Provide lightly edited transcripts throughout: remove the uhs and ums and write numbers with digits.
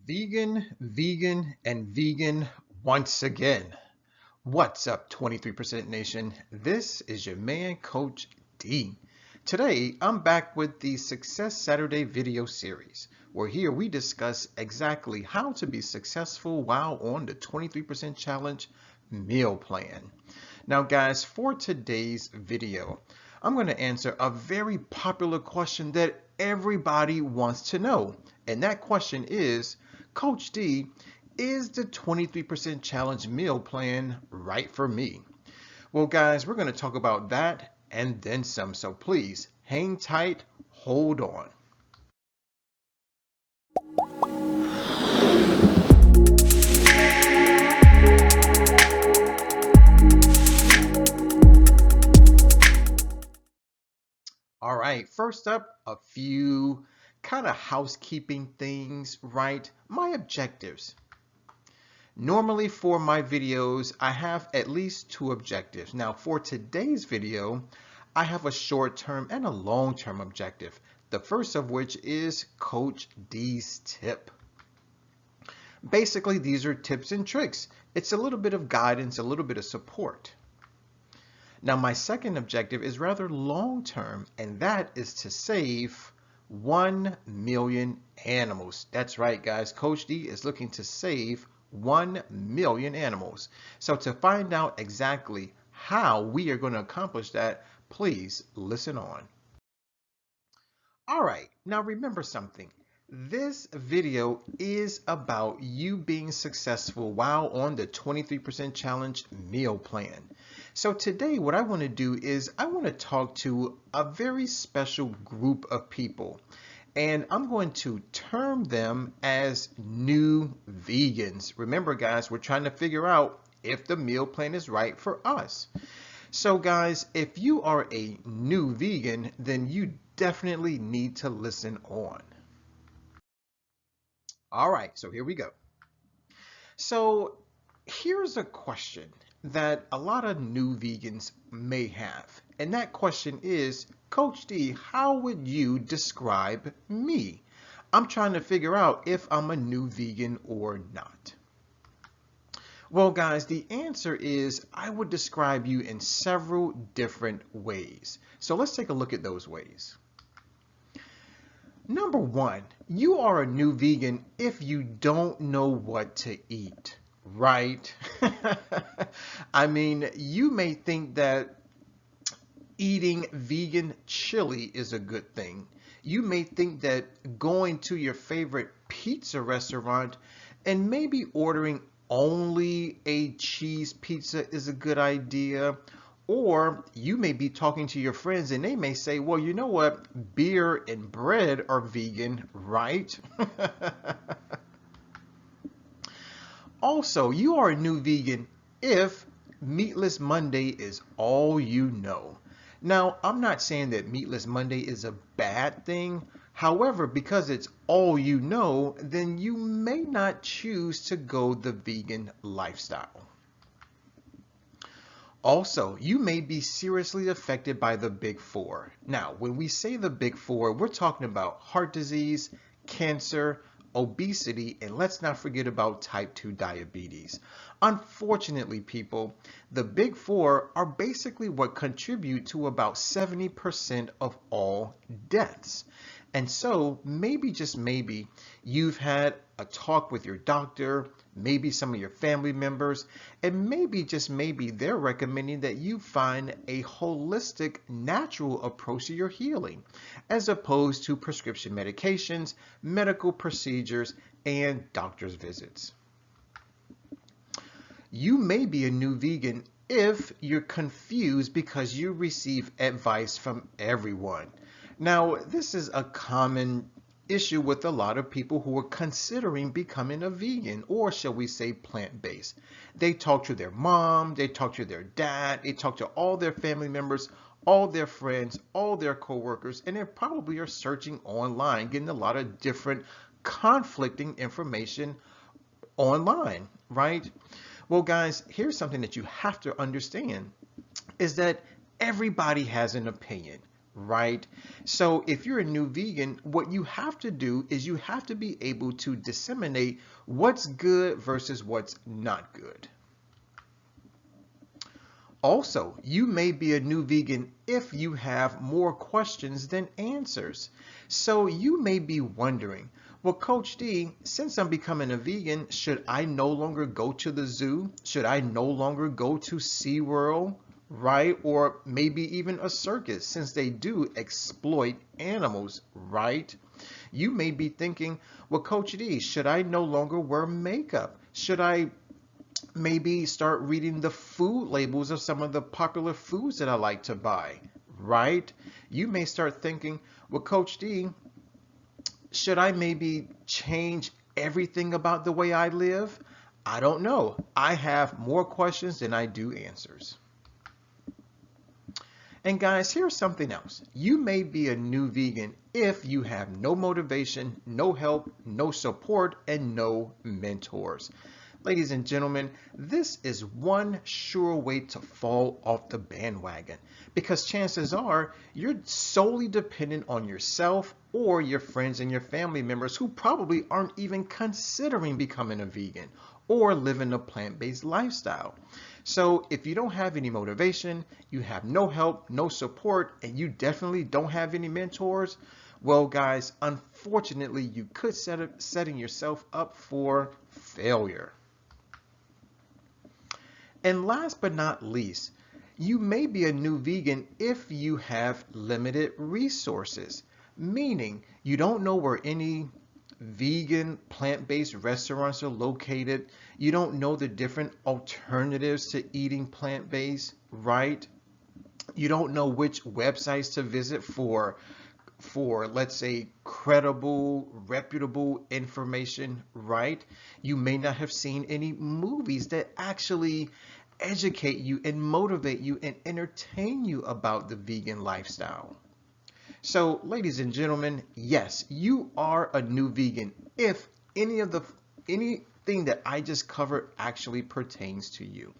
And vegan once again. What's up, 23% Nation? This is your man, Coach D. Today, I'm back with the Success Saturday video series, where here we discuss exactly how to be successful while on the 23% Challenge meal plan. Now, guys, for today's video, I'm going to answer a very popular question that everybody wants to know. And that question is, Coach D, is the 23% challenge meal plan right for me? Well, guys, we're going to talk about that and then some. So please hang tight, hold on. All right, first up, a few kind of housekeeping things, right? My objectives. Normally for my videos, I have at least two objectives. Now for today's video, I have a short-term and a long-term objective. The first of which is Coach D's tip. Basically, these are tips and tricks. It's a little bit of guidance, a little bit of support. Now my second objective is rather long-term, and that is to save 1 million animals. That's right, guys. Coach D is looking to save 1 million animals. So to find out exactly how we are going to accomplish that, please listen on. All right, now remember something. This video is about you being successful while on the 23% challenge meal plan. So today what I want to do is I want to talk to a very special group of people. And I'm going to term them as new vegans. Remember, guys, we're trying to figure out if the meal plan is right for us. So guys, if you are a new vegan, then you definitely need to listen on. All right, so here we go. So here's a question that a lot of new vegans may have. And that question is, Coach D, how would you describe me? I'm trying to figure out if I'm a new vegan or not. Well, guys, the answer is I would describe you in several different ways. So let's take a look at those ways. Number one, you are a new vegan if you don't know what to eat, right? I mean, you may think that eating vegan chili is a good thing. You may think that going to your favorite pizza restaurant and maybe ordering only a cheese pizza is a good idea. Or you may be talking to your friends and they may say, well, you know what? Beer and bread are vegan, right? Also, you are a new vegan if Meatless Monday is all you know. Now, I'm not saying that Meatless Monday is a bad thing. However, because it's all you know, then you may not choose to go the vegan lifestyle. Also, you may be seriously affected by the big four. Now, when we say the big four, we're talking about heart disease, cancer, obesity, and let's not forget about type 2 diabetes. Unfortunately, people, the big four are basically what contribute to about 70% of all deaths. And so maybe, just maybe, you've had a talk with your doctor, maybe some of your family members, and maybe, just maybe, they're recommending that you find a holistic, natural approach to your healing, as opposed to prescription medications, medical procedures, and doctor's visits. You may be a new vegan if you're confused because you receive advice from everyone. Now, this is a common issue with a lot of people who are considering becoming a vegan, or shall we say plant-based. They talk to their mom, they talk to their dad, they talk to all their family members, all their friends, all their coworkers, and they probably are searching online, getting a lot of different conflicting information online, right? Well, guys, here's something that you have to understand is that everybody has an opinion. right? So if you're a new vegan, what you have to do is you have to be able to disseminate what's good versus what's not good. Also, you may be a new vegan if you have more questions than answers. So you may be wondering, well, Coach D, since I'm becoming a vegan, should I no longer go to the zoo? Should I no longer go to SeaWorld? Right? Or maybe even a circus, since they do exploit animals, right? You may be thinking, well, Coach D, should I no longer wear makeup? Should I maybe start reading the food labels of some of the popular foods that I like to buy, right? You may start thinking, well, Coach D, should I maybe change everything about the way I live? I don't know. I have more questions than I do answers. And guys, here's something else. You may be a new vegan if you have no motivation, no help, no support, and no mentors. Ladies and gentlemen, this is one sure way to fall off the bandwagon because chances are you're solely dependent on yourself or your friends and your family members who probably aren't even considering becoming a vegan or living a plant-based lifestyle. So if you don't have any motivation, you have no help, no support, and you definitely don't have any mentors, well, guys, unfortunately, you could setting yourself up for failure. And last but not least, you may be a new vegan if you have limited resources, meaning you don't know where any vegan plant-based restaurants are located. You don't know the different alternatives to eating plant-based, right? You don't know which websites to visit for let's say credible, reputable information, right? You may not have seen any movies that actually educate you and motivate you and entertain you about the vegan lifestyle. So, ladies and gentlemen, yes, you are a new vegan if anything that I just covered actually pertains to you.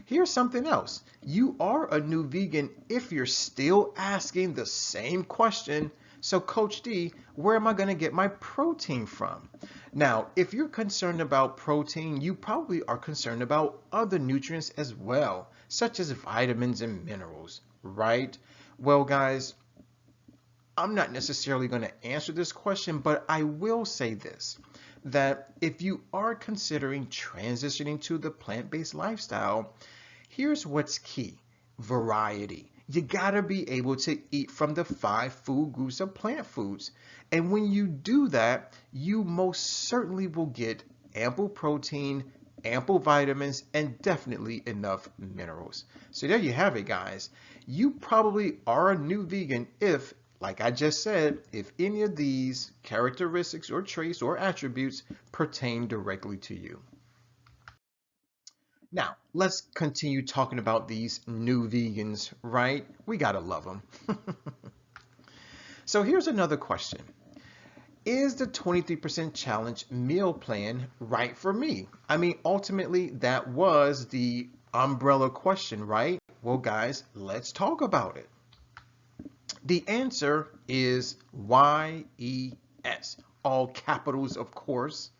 Here's something else. You are a new vegan if you're still asking the same question. So, Coach D, where am I going to get my protein from? Now, if you're concerned about protein, you probably are concerned about other nutrients as well, such as vitamins and minerals, right? Well, guys, I'm not necessarily going to answer this question, but I will say this, that if you are considering transitioning to the plant-based lifestyle, here's what's key: variety. You gotta be able to eat from the 5 food groups of plant foods. And when you do that, you most certainly will get ample protein, ample vitamins, and definitely enough minerals. So there you have it, guys. You probably are a new vegan if, like I just said, if any of these characteristics or traits or attributes pertain directly to you. Now, let's continue talking about these new vegans, right? We gotta love them. So here's another question. Is the 23% challenge meal plan right for me? I mean, ultimately, that was the umbrella question, right? Well, guys, let's talk about it. The answer is YES, all capitals, of course.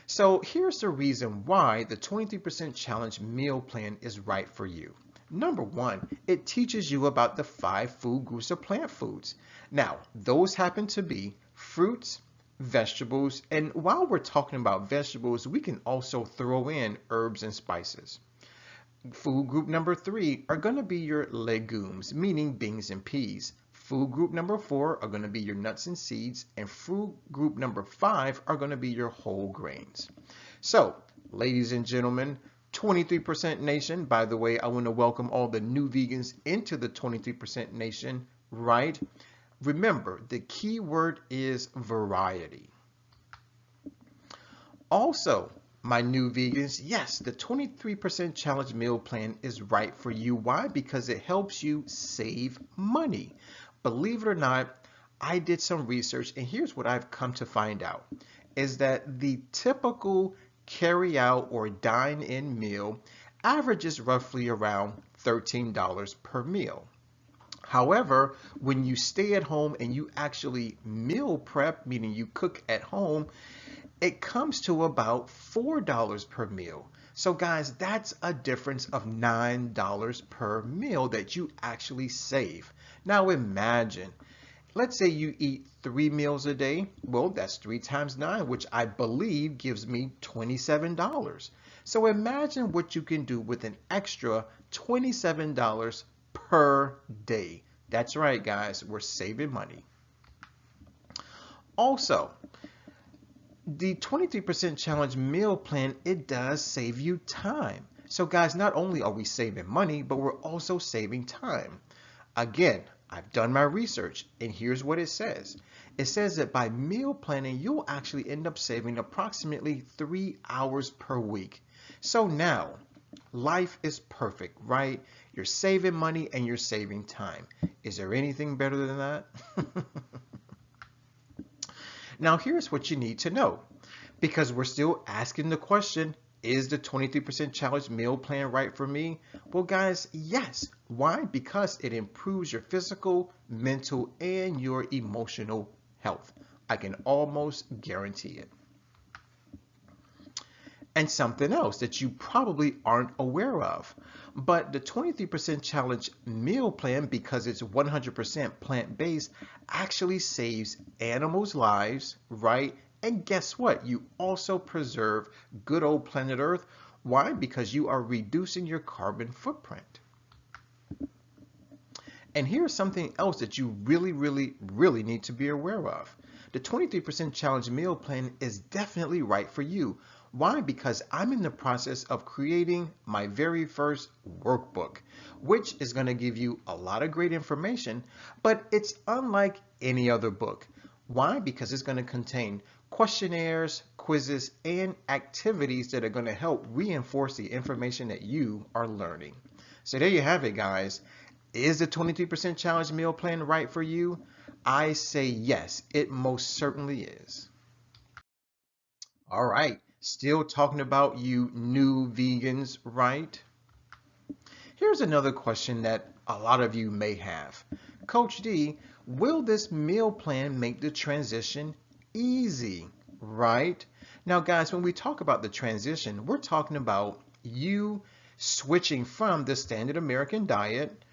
So here's the reason why the 23% challenge meal plan is right for you. Number one, it teaches you about the 5 food groups of plant foods. Now, those happen to be fruits, vegetables, and while we're talking about vegetables, we can also throw in herbs and spices. Food group number 3 are going to be your legumes, meaning beans and peas. Food group number 4 are going to be your nuts and seeds, and food group number 5 are going to be your whole grains. So, ladies and gentlemen, 23% Nation, by the way, I want to welcome all the new vegans into the 23% Nation, right? Remember, the key word is variety. Also, my new vegans, yes, the 23% challenge meal plan is right for you. Why? Because it helps you save money. Believe it or not, I did some research, and here's what I've come to find out, is that the typical carry-out or dine-in meal averages roughly around $13 per meal. However, when you stay at home and you actually meal prep, meaning you cook at home, it comes to about $4 per meal. So guys, that's a difference of $9 per meal that you actually save. Now imagine, let's say you eat 3 meals a day. Well, that's 3 times 9, which I believe gives me $27. So imagine what you can do with an extra $27 per day. That's right, guys, we're saving money. Also, the 23% challenge meal plan, it does save you time. So guys, not only are we saving money, but we're also saving time. Again, I've done my research and here's what it says. It says that by meal planning, you'll actually end up saving approximately 3 hours per week. So now, life is perfect, right? You're saving money and you're saving time. Is there anything better than that? Now, here's what you need to know, because we're still asking the question, is the 23% challenge meal plan right for me? Well, guys, yes. Why? Because it improves your physical, mental, and your emotional health. I can almost guarantee it. And something else that you probably aren't aware of, but the 23% challenge meal plan, because it's 100% plant-based, actually saves animals' lives, right? And guess what? You also preserve good old planet Earth. Why? Because you are reducing your carbon footprint. And here's something else that you really need to be aware of. The 23% challenge meal plan is definitely right for you. Why? Because I'm in the process of creating my very first workbook, which is going to give you a lot of great information, but it's unlike any other book. Why? Because it's going to contain questionnaires, quizzes, and activities that are going to help reinforce the information that you are learning. So there you have it, guys. Is the 23% challenge meal plan right for you? I say yes, it most certainly is. All right, still talking about you new vegans, right? Here's another question that a lot of you may have. Coach D, will this meal plan make the transition easy, right? Now, guys, when we talk about the transition, we're talking about you switching from the standard American diet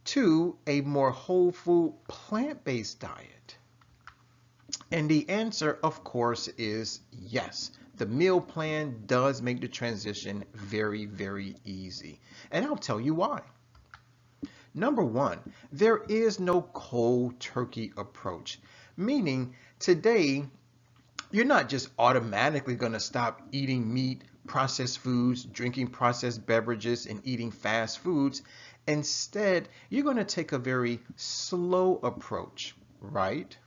to a more whole food plant-based diet. And the answer, of course, is yes. The meal plan does make the transition very easy. And I'll tell you why. Number one, there is no cold turkey approach, meaning today you're not just automatically going to stop eating meat, processed foods, drinking processed beverages, and eating fast foods. Instead, you're going to take a very slow approach, right?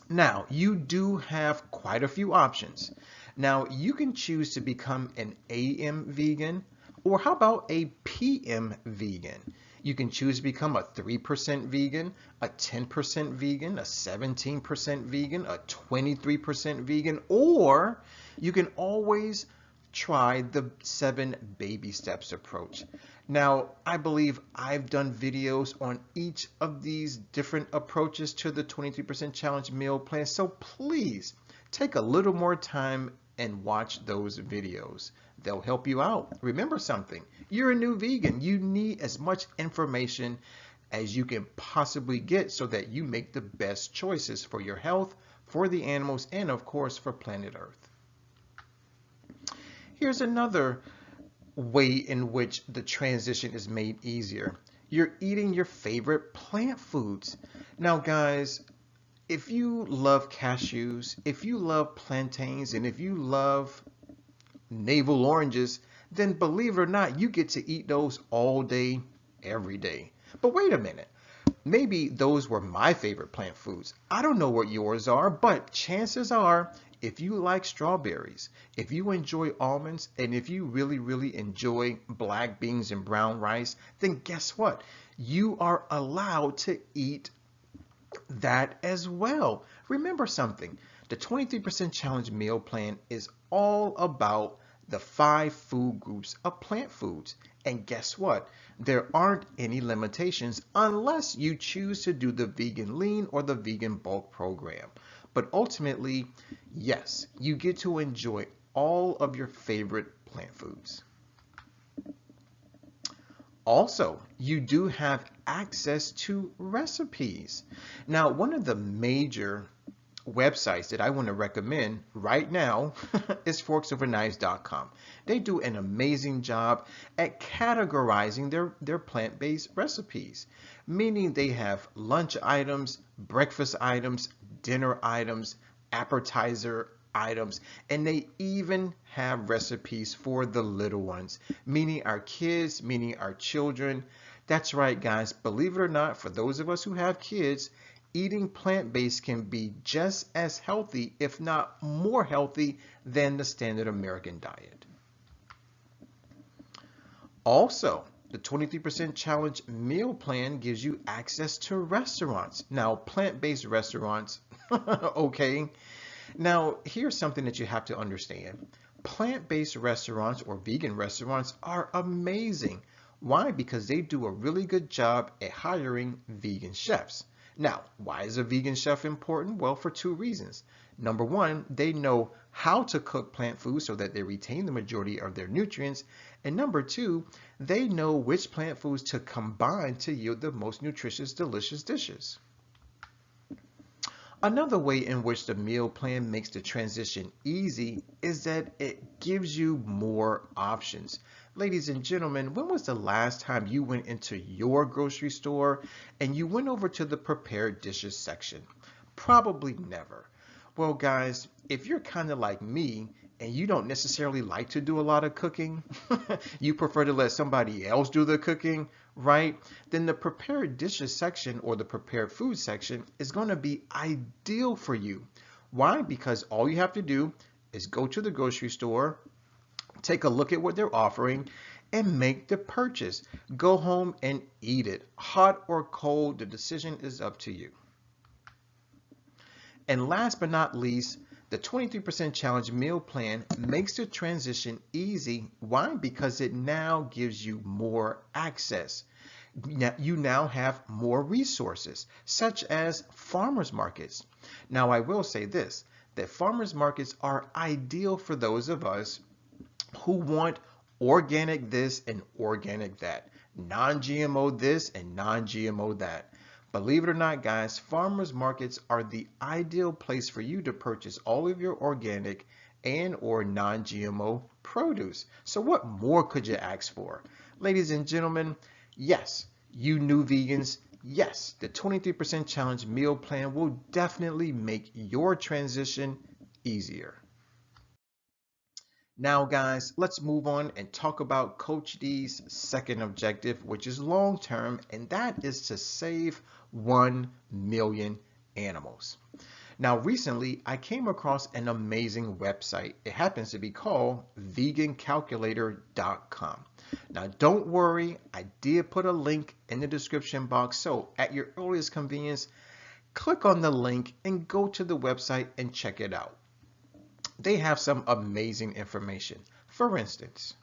Now, you do have quite a few options. Now, you can choose to become an AM vegan, or how about a PM vegan? You can choose to become a 3% vegan, a 10% vegan, a 17% vegan, a 23% vegan, or you can always try the 7 baby steps approach. Now, I believe I've done videos on each of these different approaches to the 23% challenge meal plan, so please take a little more time and watch those videos. They'll help you out. Remember something, you're a new vegan. You need as much information as you can possibly get so that you make the best choices for your health, for the animals, and of course for planet Earth. Here's another way in which the transition is made easier. You're eating your favorite plant foods. Now guys, if you love cashews, if you love plantains, and if you love navel oranges, then believe it or not, you get to eat those all day, every day. But wait a minute. Maybe those were my favorite plant foods. I don't know what yours are, but chances are, if you like strawberries, if you enjoy almonds, and if you really enjoy black beans and brown rice, then guess what? You are allowed to eat that as well. Remember something, the 23% challenge meal plan is all about the 5 food groups of plant foods. And guess what? There aren't any limitations unless you choose to do the vegan lean or the vegan bulk program. But ultimately, yes, you get to enjoy all of your favorite plant foods. Also, you do have access to recipes. Now, one of the major websites that I want to recommend right now is forksoverknives.com. They do an amazing job at categorizing their plant-based recipes, meaning they have lunch items, breakfast items, dinner items, appetizer items, and they even have recipes for the little ones, meaning our kids, meaning our children. That's right, guys. Believe it or not, for those of us who have kids, eating plant-based can be just as healthy, if not more healthy, than the standard American diet. Also, the 23% challenge meal plan gives you access to restaurants. Now, plant-based restaurants, okay. Now, here's something that you have to understand. Plant-based restaurants or vegan restaurants are amazing. Why? Because they do a really good job at hiring vegan chefs. Now, why is a vegan chef important? Well, for two reasons. Number one, they know how to cook plant foods so that they retain the majority of their nutrients. And number two, they know which plant foods to combine to yield the most nutritious, delicious dishes. Another way in which the meal plan makes the transition easy is that it gives you more options. Ladies and gentlemen, when was the last time you went into your grocery store and you went over to the prepared dishes section? Probably never. Well, guys, if you're kind of like me and you don't necessarily like to do a lot of cooking, you prefer to let somebody else do the cooking, right? Then the prepared dishes section or the prepared food section is going to be ideal for you. Why? Because all you have to do is go to the grocery store, take a look at what they're offering, and make the purchase. Go home and eat it. Hot or cold, the decision is up to you. And last but not least, the 23% challenge meal plan makes the transition easy. Why? Because it now gives you more access. You now have more resources, such as farmers markets. Now, I will say this, that farmers markets are ideal for those of us who want organic this and organic that, non-GMO this and non-GMO that. Believe it or not, guys, farmers markets are the ideal place for you to purchase all of your organic and or non-GMO produce. So what more could you ask for? Ladies and gentlemen, yes, you new vegans, yes, the 23% challenge meal plan will definitely make your transition easier. Now, guys, let's move on and talk about Coach D's second objective, which is long-term, and that is to save 1 million animals. Now, recently, I came across an amazing website. It happens to be called vegancalculator.com. Now, don't worry, I did put a link in the description box, so at your earliest convenience, click on the link and go to the website and check it out. They have some amazing information. For instance,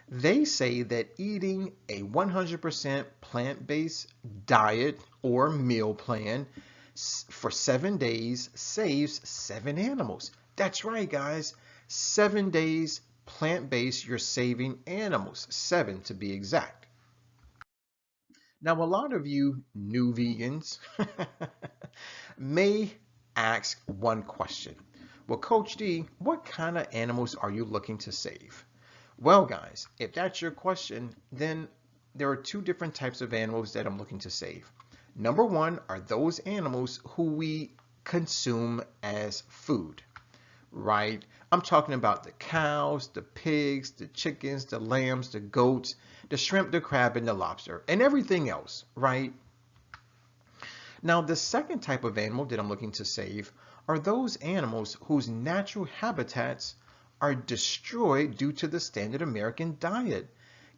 they say that eating a 100% plant-based diet or meal plan for 7 days saves 7 animals. That's right, guys. 7 days plant-based, you're saving animals. 7 to be exact. Now, a lot of you new vegans may ask one question. Well, Coach D, what kind of animals are you looking to save? Well, guys, if that's your question, then there are two different types of animals that I'm looking to save. Number one are those animals who we consume as food, right? I'm talking about the cows, the pigs, the chickens, the lambs, the goats, the shrimp, the crab, and the lobster, and everything else, right? Now, the second type of animal that I'm looking to save are those animals whose natural habitats are destroyed due to the standard American diet.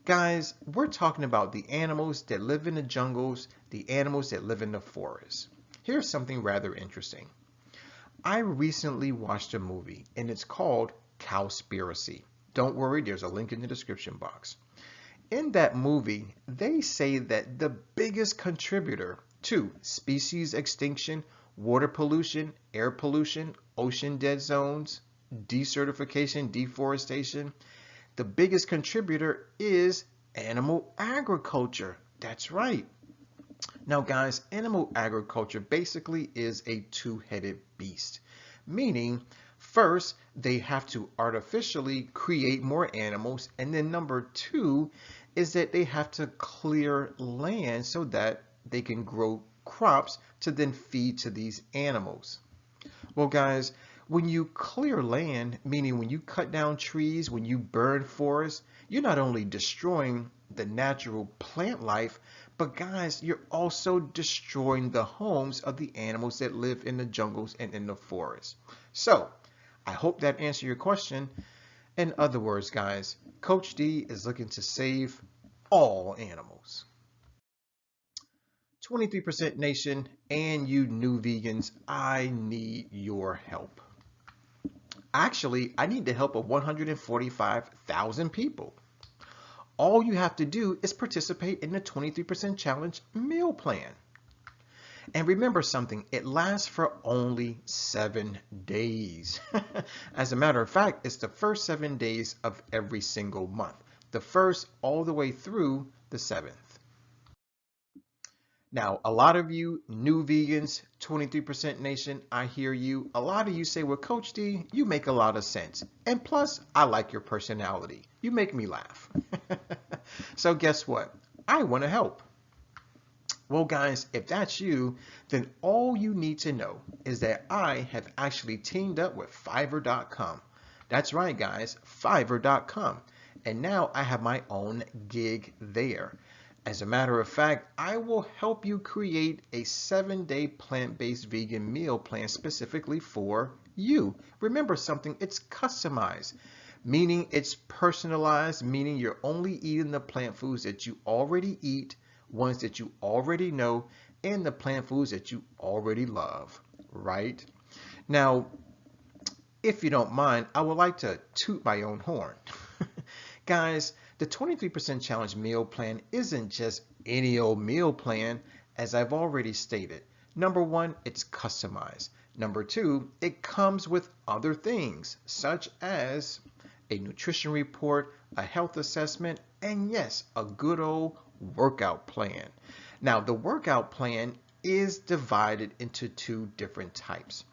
Guys, we're talking about the animals that live in the jungles, the animals that live in the forests. Here's something rather interesting. I recently watched a movie and it's called Cowspiracy. Don't worry, there's a link in the description box. In that movie, they say that the biggest contributor to species extinction, water pollution, air pollution, ocean dead zones, desertification, deforestation, the biggest contributor is animal agriculture. That's right. Now, guys, animal agriculture basically is a two-headed beast, meaning first, they have to artificially create more animals, and then number two is that they have to clear land so that they can grow crops to then feed to these animals. Well, guys, when you clear land, meaning when you cut down trees, when you burn forests, you're not only destroying the natural plant life, but guys, you're also destroying the homes of the animals that live in the jungles and in the forests. So, I hope that answered your question. In other words, guys, Coach D is looking to save all animals. 23% Nation and you new vegans, I need your help. Actually, I need the help of 145,000 people. All you have to do is participate in the 23% Challenge meal plan. And remember something, it lasts for only 7 days. As a matter of fact, it's the first 7 days of every single month. The first all the way through the 7th. Now, a lot of you new vegans, 23% Nation, I hear you. A lot of you say, well, Coach D, you make a lot of sense. And plus, I like your personality. You make me laugh. So guess what? I want to help. Well, guys, if that's you, then all you need to know is that I have actually teamed up with Fiverr.com. That's right, guys, Fiverr.com. And now I have my own gig there. As a matter of fact, I will help you create a 7-day plant-based vegan meal plan specifically for you. Remember something, it's customized, meaning it's personalized, meaning you're only eating the plant foods that you already eat, ones that you already know, and the plant foods that you already love, right? Now, if you don't mind, I would like to toot my own horn. Guys, the 23% Challenge meal plan isn't just any old meal plan, as I've already stated. Number one, it's customized. Number two, it comes with other things, such as a nutrition report, a health assessment, and yes, a good old workout plan. Now, the workout plan is divided into 2 different types.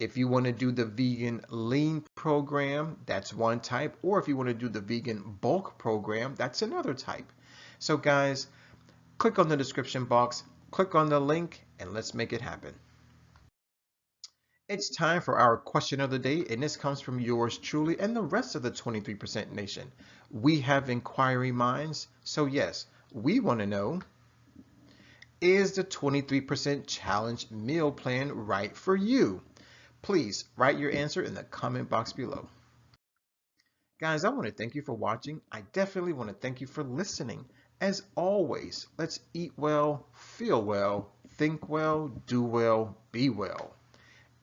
If you want to do the vegan lean program, that's one type, or if you want to do the vegan bulk program, that's another type. So guys, click on the description box, click on the link, and let's make it happen. It's time for our question of the day, and this comes from yours truly and the rest of the 23% Nation. We have inquiry minds, so yes, we want to know, is the 23% Challenge meal plan right for you? Please write your answer in the comment box below. Guys, I want to thank you for watching. I definitely want to thank you for listening. As always, let's eat well, feel well, think well, do well, be well.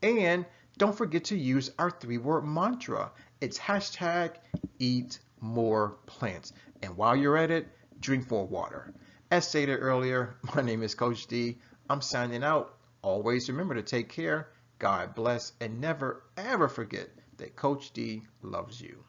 And don't forget to use our 3-word mantra. It's hashtag eat more plants. And while you're at it, drink more water. As stated earlier, my name is Coach D. I'm signing out. Always remember to take care. God bless, and never ever forget that Coach D loves you.